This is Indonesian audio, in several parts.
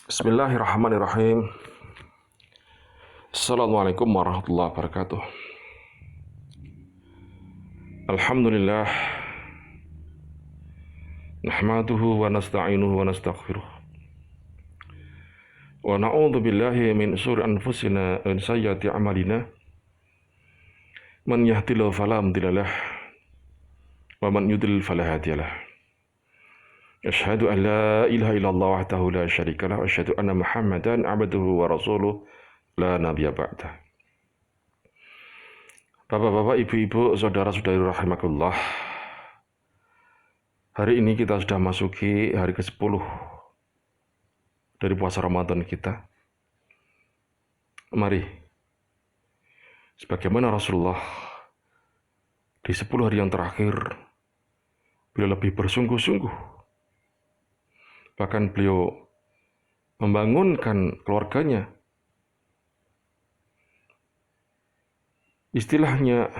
Bismillahirrahmanirrahim. Assalamualaikum warahmatullahi wabarakatuh. Alhamdulillah. Nahmaduhu wa nasta'inuhu wa nastaghfiruh. Wa na'udzu billahi min syururi anfusina wa min sayyiati a'malina. Man yahdihillahu fala mudilla lahu wa man yudlil fala hadiya lahu. Asyhadu an la ilaha illallah wahdahu la syarika lahu wa asyhadu anna Muhammadan 'abduhu wa rasuluh la nabiyya ba'dah. Bapak-bapak, ibu-ibu, saudara-saudari rahimakumullah. Hari ini kita sudah masuki hari ke-10 dari puasa Ramadan kita. Mari, sebagaimana Rasulullah di 10 hari yang terakhir, beliau lebih bersungguh-sungguh. Bahkan beliau membangunkan keluarganya. Istilahnya,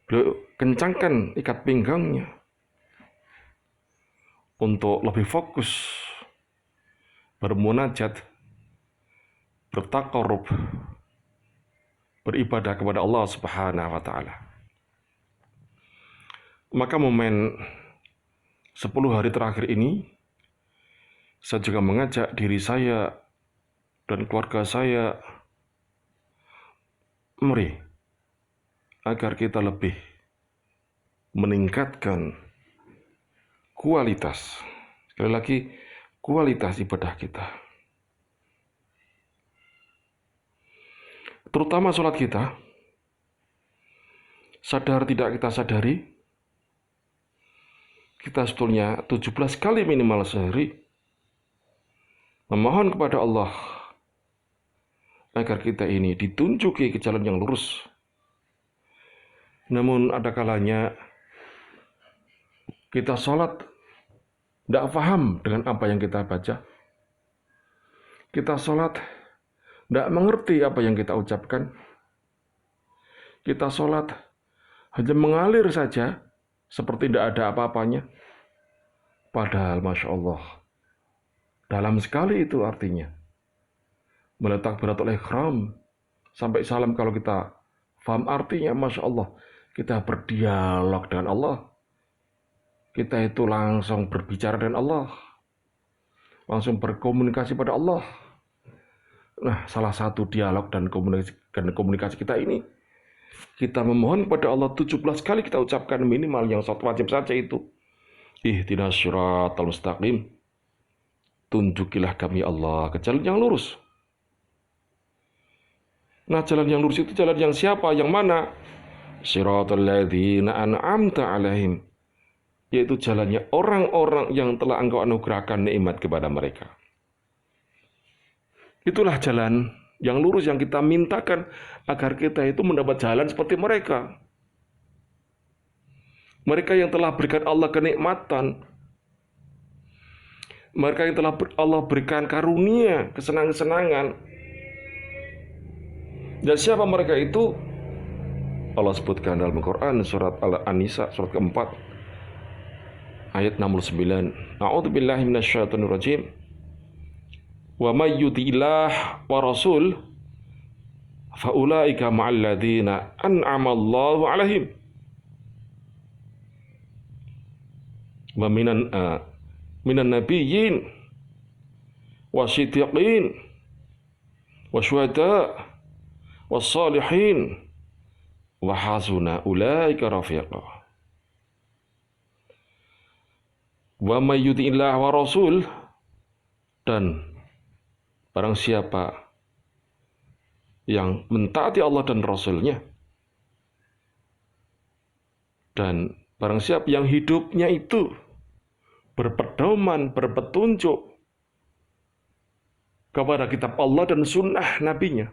beliau kencangkan ikat pinggangnya untuk lebih fokus bermunajat, bertaqarrub, beribadah kepada Allah Subhanahu wa taala. Maka momen 10 hari terakhir ini, saya juga mengajak diri saya dan keluarga saya, mari, agar kita lebih meningkatkan kualitas, sekali lagi, kualitas ibadah kita. Terutama sholat kita, sadar tidak kita sadari, kita sebetulnya 17 kali minimal sehari memohon kepada Allah agar kita ini ditunjuki ke jalan yang lurus. Namun ada kalanya kita sholat tidak paham dengan apa yang kita baca. Kita sholat tidak mengerti apa yang kita ucapkan. Kita sholat hanya mengalir saja seperti tidak ada apa-apanya. Padahal Masya Allah, dalam sekali itu artinya. Mulai takbiratul ihram sampai salam, kalau kita paham artinya, Masya Allah, kita berdialog dengan Allah. Kita itu langsung berbicara dengan Allah, langsung berkomunikasi pada Allah. Nah, salah satu dialog dan komunikasi kita ini, kita memohon pada Allah 17 kali kita ucapkan minimal, yang satu wajib saja itu. Ihdinas syiratal mustaqim. Tunjukilah kami Allah ke jalan yang lurus. Nah, jalan yang lurus itu jalan yang siapa? Yang mana? Syiratal ladzina an'amta alaihim. Yaitu jalannya orang-orang yang telah Engkau anugerahkan nikmat kepada mereka. Itulah jalan yang lurus yang kita mintakan agar kita itu mendapat jalan seperti mereka. Mereka yang telah berikan Allah kenikmatan. Mereka yang telah Allah berikan karunia, kesenangan-kesenangan. Dan siapa mereka itu? Allah sebutkan dalam Al-Quran, surat Al-Nisa, surat keempat, ayat 69. A'udzubillahi minasyaitonir rajim. Wa may yuti'illah wa rasul faulaika ma'al ladzina an'ama Allahu 'alaihim wa minan nabiyyin wasiddiqin wasyuhada wassalihin wa hasuna ulaika rafiqa. Wa may yuti'illah wa rasul, dan barang siapa yang mentaati Allah dan Rasul-Nya, dan barang siapa yang hidupnya itu berpedoman, berpetunjuk kepada kitab Allah dan sunnah Nabi-Nya,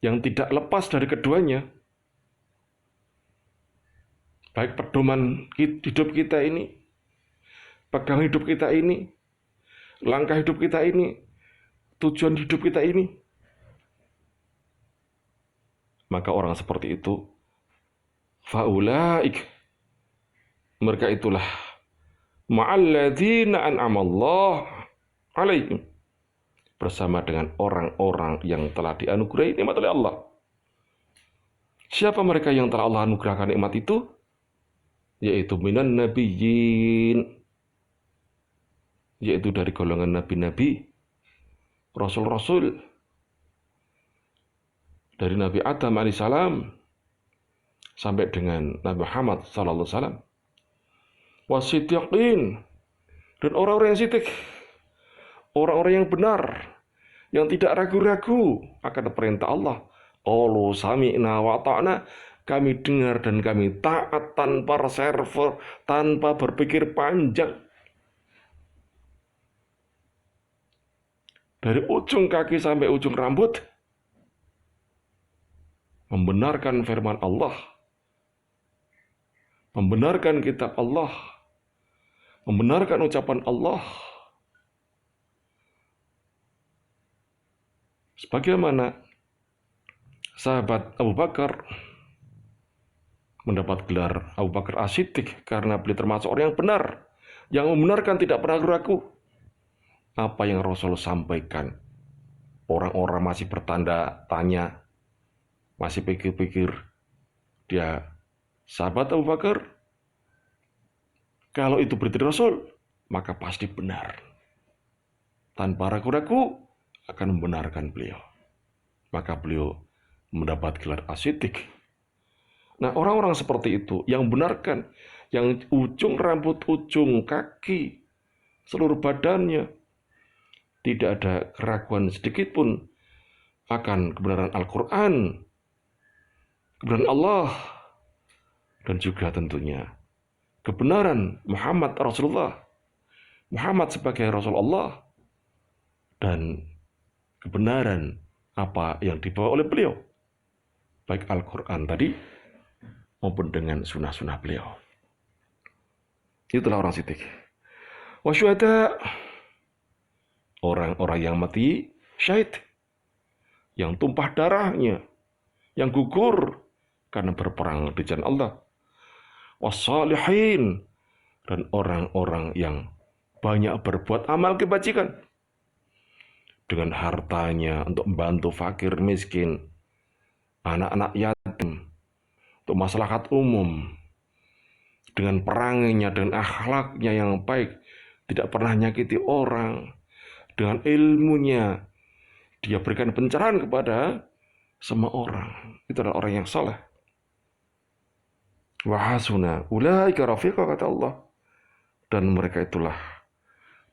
yang tidak lepas dari keduanya, baik pedoman hidup kita ini, pegang hidup kita ini, langkah hidup kita ini, tujuan hidup kita ini, maka orang seperti itu faulaik, Mereka itulah ma'alladzina an'amallah alaihim, bersama dengan orang-orang yang telah dianugerahi nikmat oleh Allah. Siapa mereka yang telah Allah anugerahkan nikmat itu? Yaitu minan nabiyyin, yaitu dari golongan nabi-nabi, rasul-rasul, dari Nabi Adam alaihissalam sampai dengan Nabi Muhammad sallallahu alaihi wasallam. Wasiddiqin, dan orang-orang yang siddiq, orang-orang yang benar, yang tidak ragu-ragu akan perintah Allah. Qalu sami'na wa ta'na, kami dengar dan kami taat tanpa reserve, tanpa berpikir panjang. Dari ujung kaki sampai ujung rambut, membenarkan firman Allah, membenarkan kitab Allah, membenarkan ucapan Allah. Sebagaimana sahabat Abu Bakar mendapat gelar Abu Bakar As-Siddiq karena beliau termasuk orang yang benar, yang membenarkan, tidak pernah ragu. Apa yang Rasul sampaikan, orang-orang masih bertanda tanya, masih pikir-pikir. Dia sahabat Abu Bakar, kalau itu berita Rasul, maka pasti benar. Tanpa ragu-ragu akan membenarkan beliau. Maka beliau mendapat gelar As-Siddiq. Nah, orang-orang seperti itu yang benarkan, yang ujung rambut, ujung kaki, seluruh badannya tidak ada keraguan sedikit pun akan kebenaran Al-Quran, kebenaran Allah, dan juga tentunya kebenaran Muhammad Rasulullah, Muhammad sebagai Rasul Allah, dan kebenaran apa yang dibawa oleh beliau, baik Al-Quran tadi maupun dengan sunnah-sunnah beliau. Itulah orang siddiq. Wasyuhada, orang-orang yang mati syahid, yang tumpah darahnya, yang gugur karena berperang di jalan Allah. Wassalihin, dan orang-orang yang banyak berbuat amal kebajikan dengan hartanya untuk membantu fakir miskin, anak-anak yatim, untuk maslahat umum, dengan peranginya, dengan akhlaknya yang baik, tidak pernah nyakiti orang, dengan ilmunya dia berikan pencerahan kepada semua orang. Itu adalah orang yang saleh. Wa hasuna ulaika rafiqa, kata Allah, dan mereka itulah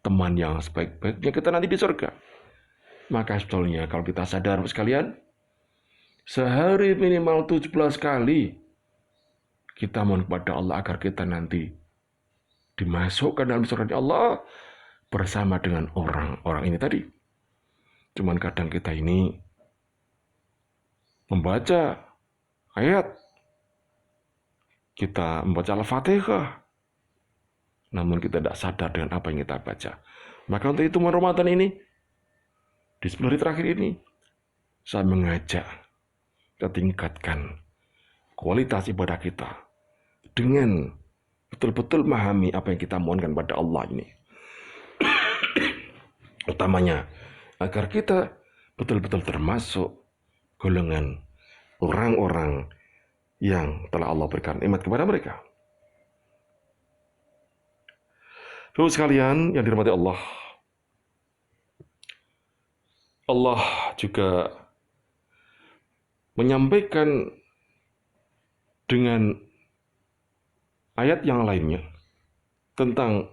teman yang sebaik-baiknya kita nanti di surga. Maka sebetulnya kalau kita sadar sekalian, sehari minimal 17 kali kita mohon kepada Allah agar kita nanti dimasukkan dalam surga Allah bersama dengan orang-orang ini tadi. Cuman kadang kita ini membaca ayat, kita membaca Al-Fatihah, namun kita tidak sadar dengan apa yang kita baca. Maka untuk itu Ramadan ini, di 10 hari terakhir ini, saya mengajak kita tingkatkan kualitas ibadah kita dengan betul-betul memahami apa yang kita mohonkan pada Allah ini. Utamanya agar kita betul-betul termasuk golongan orang-orang yang telah Allah berikan nikmat kepada mereka. Terus sekalian yang dirahmati Allah, Allah juga menyampaikan dengan ayat yang lainnya tentang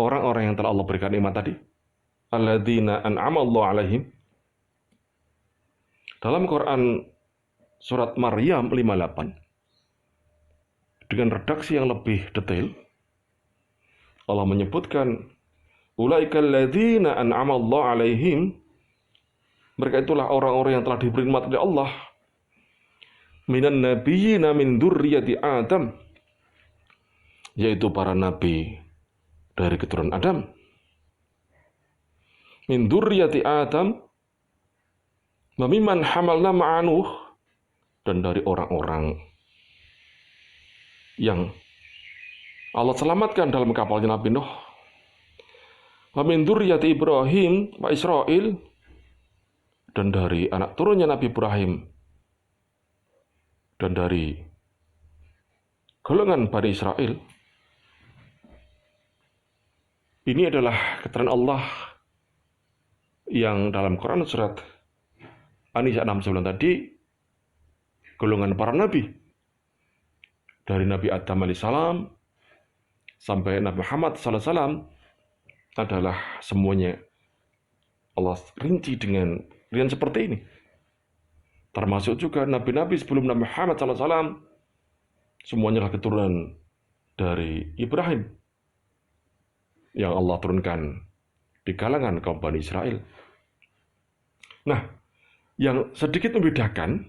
orang-orang yang telah Allah berikan nikmat tadi, alladzina an'ama Allah alaihim. Dalam Quran surat Maryam 58 dengan redaksi yang lebih detail, Allah menyebutkan ulaika alladzina an'ama Allah alaihim, mereka itulah orang-orang yang telah diberi nikmat oleh Allah, minan nabiyyina min dzurriyyati Adam, yaitu para nabi dari keturunan Adam, min dzurriyyati Adam, wa mimman hamalna ma'a Nuh, dan dari orang-orang yang Allah selamatkan dalam kapalnya Nabi Nuh. Wa min dzurriyyati Ibrahim wa Israil, dan dari anak turunnya Nabi Ibrahim dan dari golongan Bani Israel. Ini adalah keterangan Allah yang dalam Quran surat An-Nisa 69 tadi, golongan para nabi. Dari Nabi Adam alaihissalam sampai Nabi Muhammad SAW adalah semuanya Allah rinci dengan seperti ini. Termasuk juga nabi-nabi sebelum Nabi Muhammad SAW, semuanya adalah keturunan dari Ibrahim yang Allah turunkan di kalangan kaum Bani Israel. Nah, yang sedikit membedakan,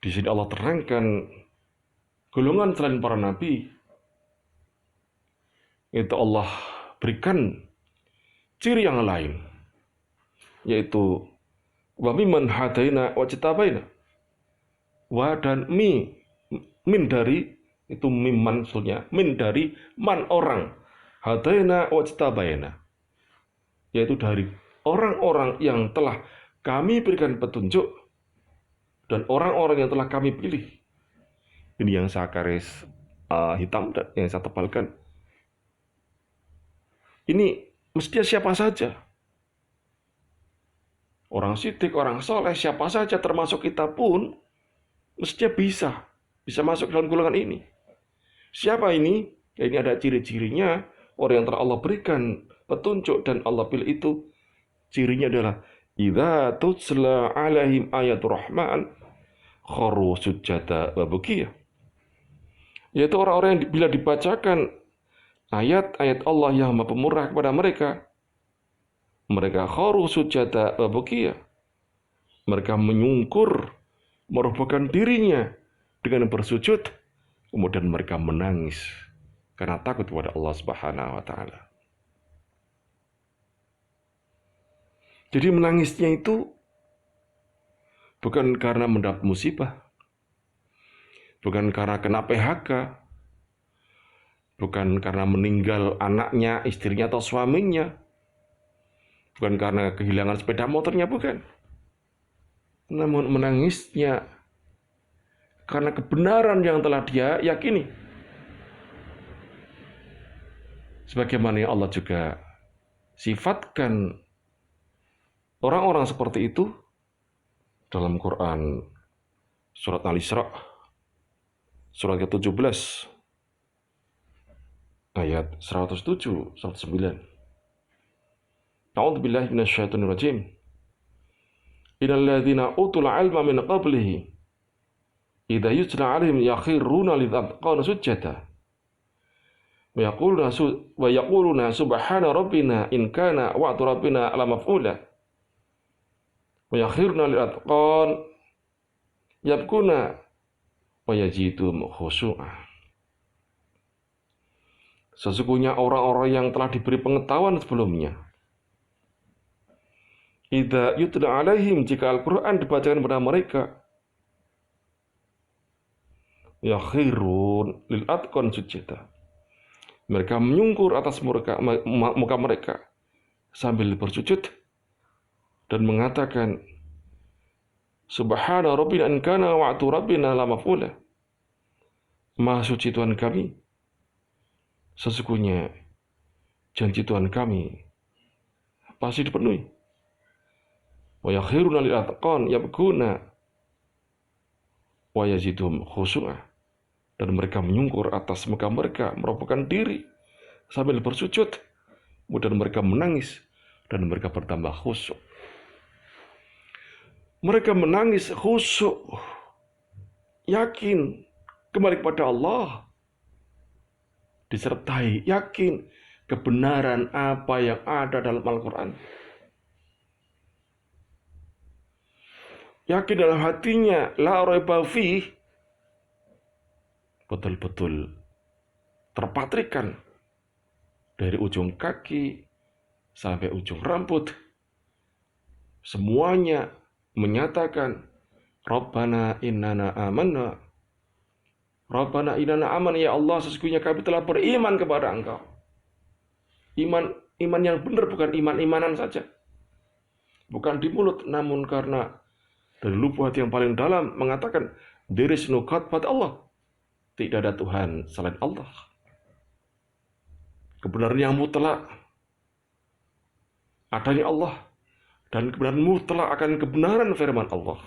di sini Allah terangkan golongan selain para nabi, itu Allah berikan ciri yang lain, yaitu wa mimman hadaina wa jitabaina. Wa dan min dari, itu mimman maksudnya, min dari man orang, hadaina wa jitabaina, yaitu dari orang-orang yang telah kami berikan petunjuk dan orang-orang yang telah kami pilih. Ini yang saya garis hitam dan yang saya tebalkan. Ini mestinya siapa saja. Orang sidik, orang soleh, siapa saja termasuk kita pun mestinya bisa masuk dalam golongan ini. Siapa ini? Ya, ini ada ciri-cirinya. Orang yang telah Allah berikan petunjuk dan Allah pilih itu, cirinya adalah idza tutsla alaihim ayatul rahman kharu sujada wa bukiya. Yaitu orang-orang yang bila dibacakan ayat-ayat Allah yang Maha Pemurah kepada mereka, mereka kharu sujada wa bukiya. Mereka menyungkur, merobohkan dirinya dengan bersujud, kemudian mereka menangis karena takut kepada Allah Subhanahu wa taala. Jadi menangisnya itu bukan karena mendapat musibah, bukan karena kena PHK, bukan karena meninggal anaknya, istrinya, atau suaminya, bukan karena kehilangan sepeda motornya, bukan. Namun menangisnya karena kebenaran yang telah dia yakini. Sebagaimana Allah juga sifatkan orang-orang seperti itu dalam Quran surat Al-Isra surat ke-17 ayat 107 109. A'udzubillahi minasyaitonir rajim. Innal ladzina utul 'ilma min qablihi idza yutla 'alaihim yakhiruna lidh-dhaqana sujada wa yaquluna subhana rabbina in kana wa'du rabbina lamaf'ula wa yakhiruna lidh-dhaqan yabkuna wa yazidum khusyu'a. Sesungguhnya orang-orang yang telah diberi pengetahuan sebelumnya, idza yutla 'alaihim, jika Al-Qur'an dibacakan kepada mereka, yakhirun lil atqan sujada, mereka menyungkur atas muka mereka sambil bersujud dan mengatakan subhana rabbina in kana wa'du rabbina lamaf'ula. Maha suci Tuhan kami, sesungguhnya janji Tuhan kami pasti dipenuhi. Wa yakhiruna lil atqan yabkuna wa yazidum khusyu'a, dan mereka menyungkur atas muka mereka, merobohkan diri sambil bersujud, kemudian mereka menangis dan mereka bertambah khusyuk. Mereka menangis khusyuk, yakin kembali kepada Allah, disertai yakin kebenaran apa yang ada dalam Al-Quran. Yakin dalam hatinya, la raiba fih, betul-betul terpatrikan dari ujung kaki sampai ujung rambut, semuanya menyatakan Rabbana innana amanna Rabbana inana aman, ya Allah, sesungguhnya kami telah beriman kepada Engkau. Iman yang benar, bukan iman-imanan saja. Bukan di mulut, namun karena dari lubuk hati yang paling dalam mengatakan, there is no God but Allah. Tidak ada Tuhan selain Allah. Kebenaran yang mutlak adanya Allah, dan kebenaran mutlak akan kebenaran firman Allah,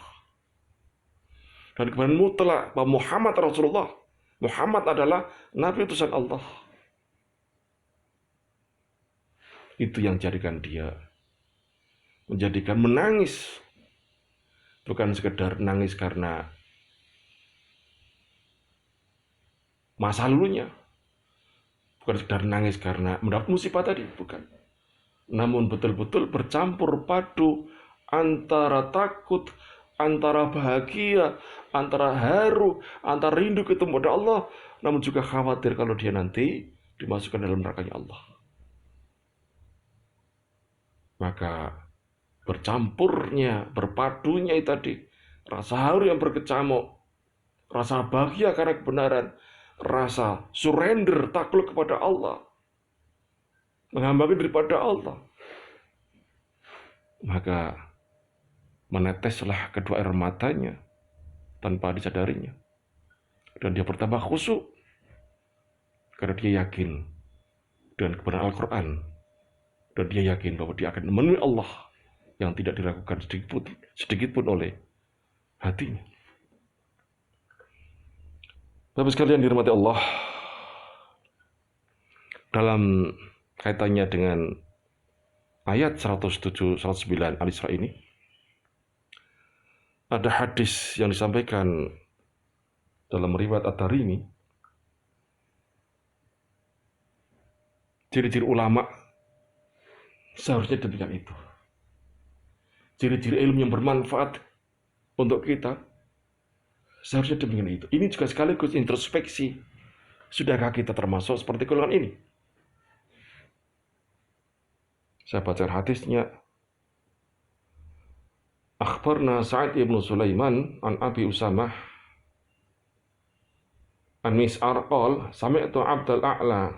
dan kebenaran mutlak bahwa Muhammad Rasulullah, Muhammad adalah Nabi utusan Allah. Itu yang jadikan dia menjadikan menangis, bukan sekedar nangis karena masa lalunya, bukan sekedar nangis karena mendapat musibah tadi, bukan. Namun betul-betul bercampur padu antara takut, antara bahagia, antara haru, antara rindu ketemu pada Allah, namun juga khawatir kalau dia nanti dimasukkan dalam nerakanya Allah. Maka bercampurnya, berpadunya itu tadi, rasa haru yang berkecamuk, rasa bahagia karena kebenaran, rasa surrender, takluk kepada Allah, menghambakan daripada Allah. Maka meneteslah kedua air matanya tanpa disadarinya. Dan dia bertambah khusyuk karena dia yakin dengan kebenaran Al-Quran. Dan dia yakin bahwa dia akan memenuhi Allah yang tidak dilakukan sedikit pun oleh hatinya. Bapak sekalian dirahmati Allah, dalam kaitannya dengan ayat 107-109 Al-Isra ini, ada hadis yang disampaikan dalam riwayat At-Tirmidzi. Ciri-ciri ulama seharusnya demikian itu. Ciri-ciri ilmu yang bermanfaat untuk kita seharusnya demikian itu. Ini juga sekaligus introspeksi. Sudahkah kita termasuk seperti golongan ini? Saya baca hadisnya. Akhbarna Sa'id ibn Sulaiman an Abi Usamah an Mis'ar qala sami'tu Abdul A'la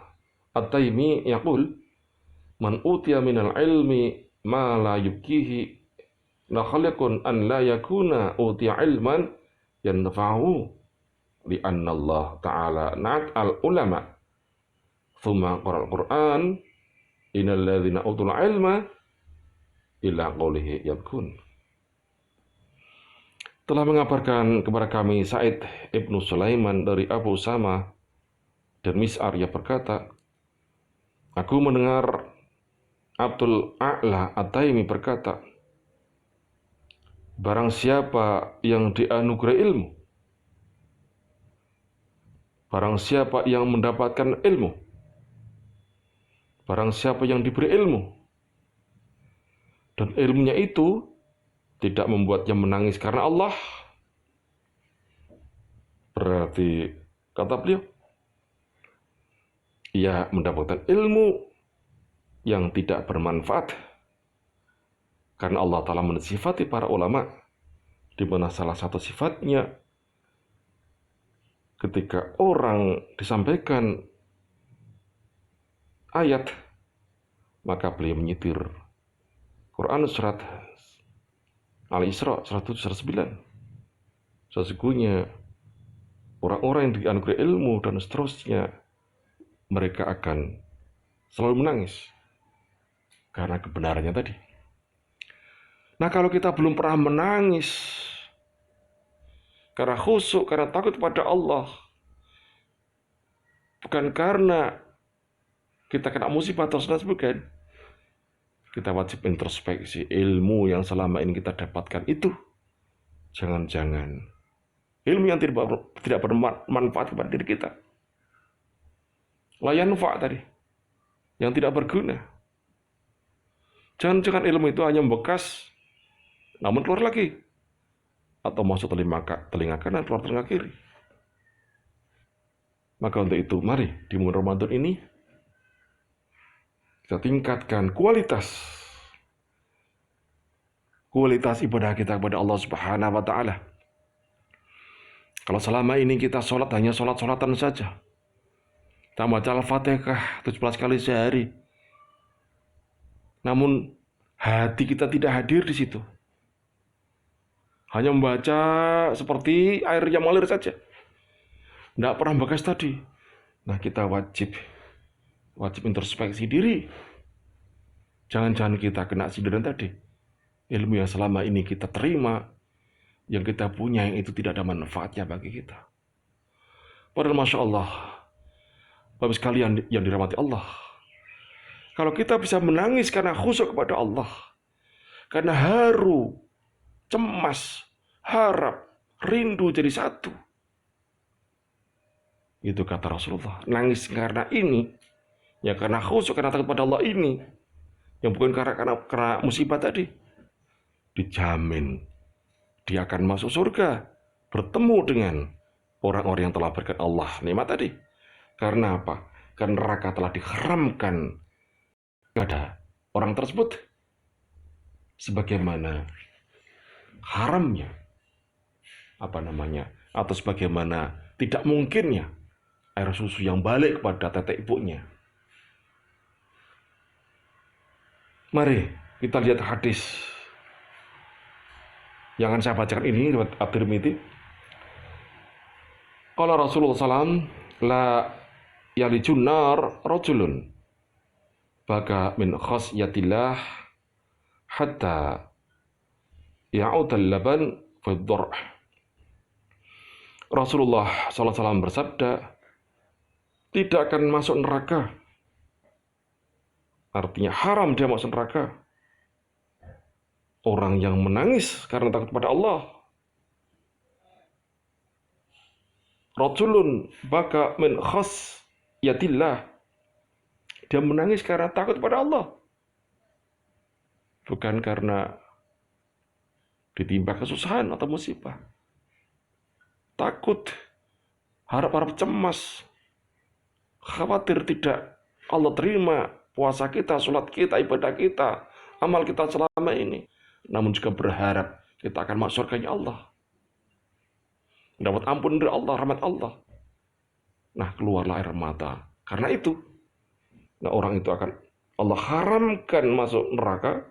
At-Taimi yaqul man utiya minal ilmi ma la yubkihi la khaliqun an la yakuna utiya ilman yanfa'u li anna Allah ta'ala na'at al-ulama thumma qara al-Qur'an innal ladzina utul ilma illa qawlihi yabkun. Telah mengabarkan kepada kami Sa'id ibnu Sulaiman dari Abu Usama dan Mis'ar, ia berkata, aku mendengar Abdul A'la At-Taimi berkata, barang siapa yang dianugerahi ilmu, barang siapa yang mendapatkan ilmu, barang siapa yang diberi ilmu, dan ilmunya itu tidak membuatnya menangis karena Allah, berarti, kata beliau, ia mendapatkan ilmu yang tidak bermanfaat. Karena Allah Ta'ala mensifati para ulama, di mana salah satu sifatnya, ketika orang disampaikan ayat, maka beliau menyitir. Quran surat Al-Isra 109. Sesungguhnya orang-orang yang dianugerahi ilmu dan seterusnya, mereka akan selalu menangis karena kebenarannya tadi. Nah, kalau kita belum pernah menangis karena khusyuk, karena takut kepada Allah, bukan karena kita kena musibah atau bukan, kita wajib introspeksi ilmu yang selama ini kita dapatkan itu. Jangan-jangan ilmu yang tidak bermanfaat kepada diri kita. Layan fa' tadi, yang tidak berguna. Jangan-jangan ilmu itu hanya membekas, namun keluar lagi. Atau masuk telinga kanan, keluar telinga kiri. Maka untuk itu, mari di bulan Ramadan ini, kita tingkatkan kualitas ibadah kita kepada Allah Subhanahu wa Ta'ala. Kalau selama ini kita sholat hanya sholat-sholatan saja, kita baca Al-Fatihah 17 kali sehari, namun hati kita tidak hadir di situ. Hanya membaca seperti air yang mengalir saja. Tidak pernah bakas tadi. Nah, kita wajib introspeksi diri. Jangan-jangan kita kena sindiran tadi. Ilmu yang selama ini kita terima, yang kita punya, yang itu tidak ada manfaatnya bagi kita. Padahal Masya Allah, Bapak sekalian yang dirahmati Allah, kalau kita bisa menangis karena khusyuk kepada Allah, karena haru, cemas, harap, rindu jadi satu. Itu kata Rasulullah. Nangis karena ini, ya karena khusyuk, karena takut pada Allah ini, yang bukan karena musibah tadi, dijamin dia akan masuk surga, bertemu dengan orang-orang yang telah berikan Allah nikmat tadi. Karena apa? Karena neraka telah diharamkan kepada orang tersebut, sebagaimana haramnya atau sebagaimana tidak mungkinnya air susu yang balik kepada tetek ibunya. Mari kita lihat hadis yang akan saya bacakan ini lewat At-Tirmidzi. Qala Rasulullah SAW, la yalijun nar rajulun baka min khasyatillah hatta ya'udal laban fi dhar'. Rasulullah SAW bersabda, tidak akan masuk neraka, artinya haram dia masuk neraka, orang yang menangis karena takut pada Allah. Rajulun baka min khasyatillah, dia menangis karena takut pada Allah, bukan karena ditimpa kesusahan atau musibah. Takut, harap-harap cemas, khawatir tidak Allah terima puasa kita, sholat kita, ibadah kita, amal kita selama ini. Namun juga berharap kita akan masuk surganya Allah, dapat ampun dari Allah, rahmat Allah. Nah, keluarlah air mata. Karena itu, nah orang itu akan Allah haramkan masuk neraka.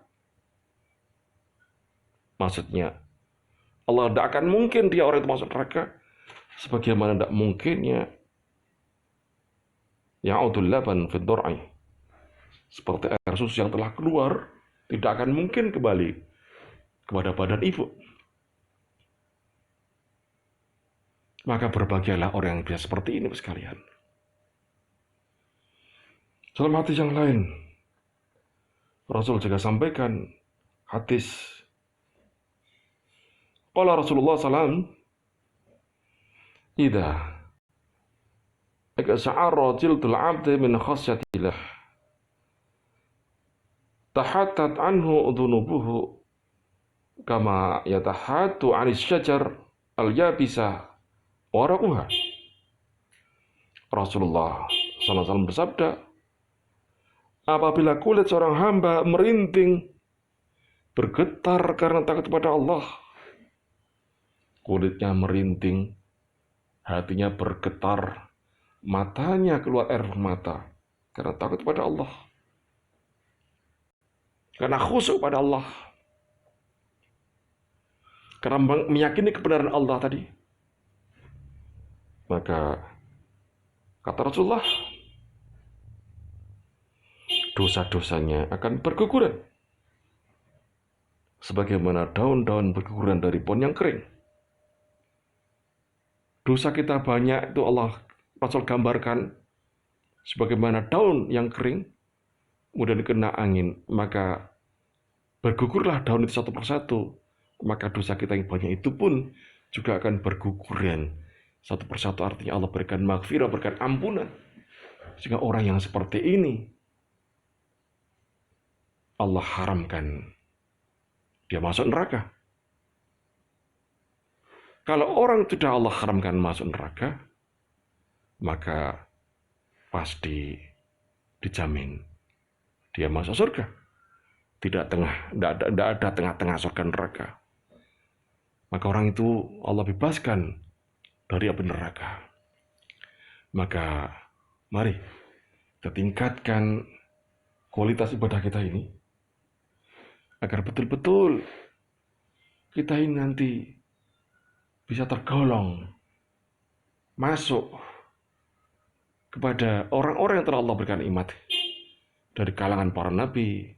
Maksudnya, Allah tidak akan mungkin dia orang itu masuk neraka, sebagaimana tidak mungkinnya ya'udul laban fid dhar', seperti air susu yang telah keluar tidak akan mungkin kembali kepada badan ibu. Maka berbahagialah orang yang bisa seperti ini, sekalian. Dalam hadis yang lain, Rasul juga sampaikan hadis. Qala Rasulullah SAW, idza sa'ara jildul 'abdi min khasyatillah tahattat anhu dhunubuhu kama yatahattu 'anis syajar al-yabisa waraquha. Rasulullah SAW bersabda, apabila kulit seorang hamba merinding, bergetar karena takut kepada Allah, kulitnya merinding, hatinya bergetar, matanya keluar air mata karena takut kepada Allah, karena khusyuk pada Allah, karena meyakini kebenaran Allah tadi, maka kata Rasulullah, dosa-dosanya akan berguguran sebagaimana daun-daun berguguran dari pohon yang kering. Dosa kita banyak itu Rasul gambarkan sebagaimana daun yang kering, kemudian kena angin, maka bergugurlah daun itu satu persatu. Maka dosa kita yang banyak itu pun juga akan berguguran satu persatu. Artinya Allah berikan maghfirah, berikan ampunan. Sehingga orang yang seperti ini Allah haramkan dia masuk neraka. Kalau orang sudah Allah haramkan masuk neraka, maka pasti dijamin dia masuk surga. Tidak ada tengah-tengah surga neraka. Maka orang itu Allah bebaskan dari api neraka. Maka mari kita tingkatkan kualitas ibadah kita ini agar betul-betul kita ini nanti bisa tergolong masuk kepada orang-orang yang telah Allah berikan nikmat dari kalangan para nabi,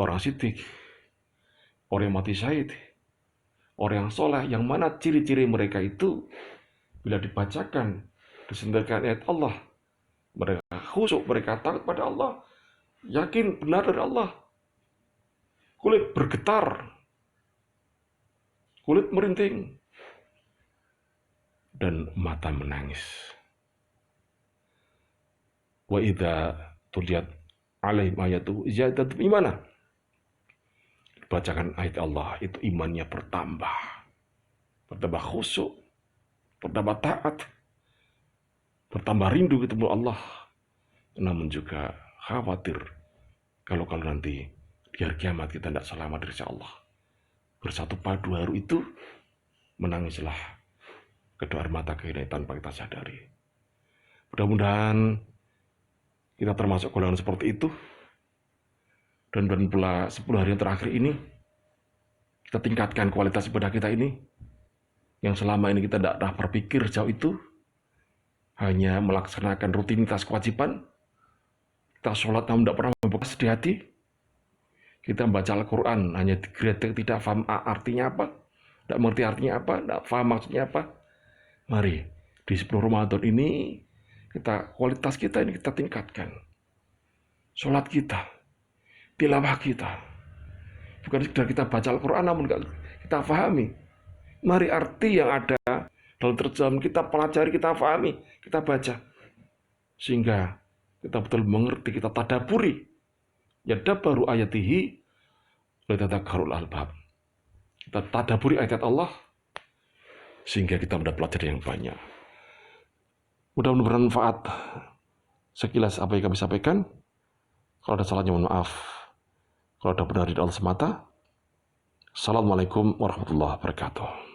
orang siddiq, orang yang mati syahid, orang yang soleh, yang mana ciri-ciri mereka itu bila dibacakan, disendarkan ayat Allah, mereka khusyuk, mereka takut pada Allah, yakin benar dari Allah, kulit bergetar, kulit merinding, dan mata menangis. Wa idza tuliyat alaihim ayatu zadatum imana. Bacakan ayat Allah, itu imannya bertambah khusyuk, bertambah taat, bertambah rindu ketemu Allah. Namun juga khawatir kalau nanti di hari kiamat kita tidak selamat dari Allah. Bersatu padu haru itu, menangislah kedua air mata kita tanpa kita sadari. Mudah-mudahan kita termasuk golongan seperti itu. Dan pula 10 hari yang terakhir ini, kita tingkatkan kualitas ibadah kita ini, yang selama ini kita tidak pernah berpikir jauh itu, hanya melaksanakan rutinitas kewajiban. Kita sholat namun tidak pernah membekas di hati. Kita membaca Al-Quran hanya digretek, tidak paham artinya apa, tidak mengerti artinya apa, tidak paham maksudnya apa. Mari di 10 Ramadan ini, kualitas kita ini kita tingkatkan. Sholat kita, tilawah kita, bukan sekedar kita baca Al-Quran namun kita pahami. Mari arti yang ada dalam terjemahan kita pelajari, kita pahami, kita baca, sehingga kita betul mengerti, kita tadaburi. Yadabbaru ayatihi litadakkarul albab. Kita tadaburi ayat Allah sehingga kita mendapat pelajaran yang banyak. Mudah-mudahan bermanfaat sekilas apa yang kami sampaikan. Kalau ada salahnya mohon maaf. Kalau ada benar dari Allah semata. Assalamualaikum warahmatullahi wabarakatuh.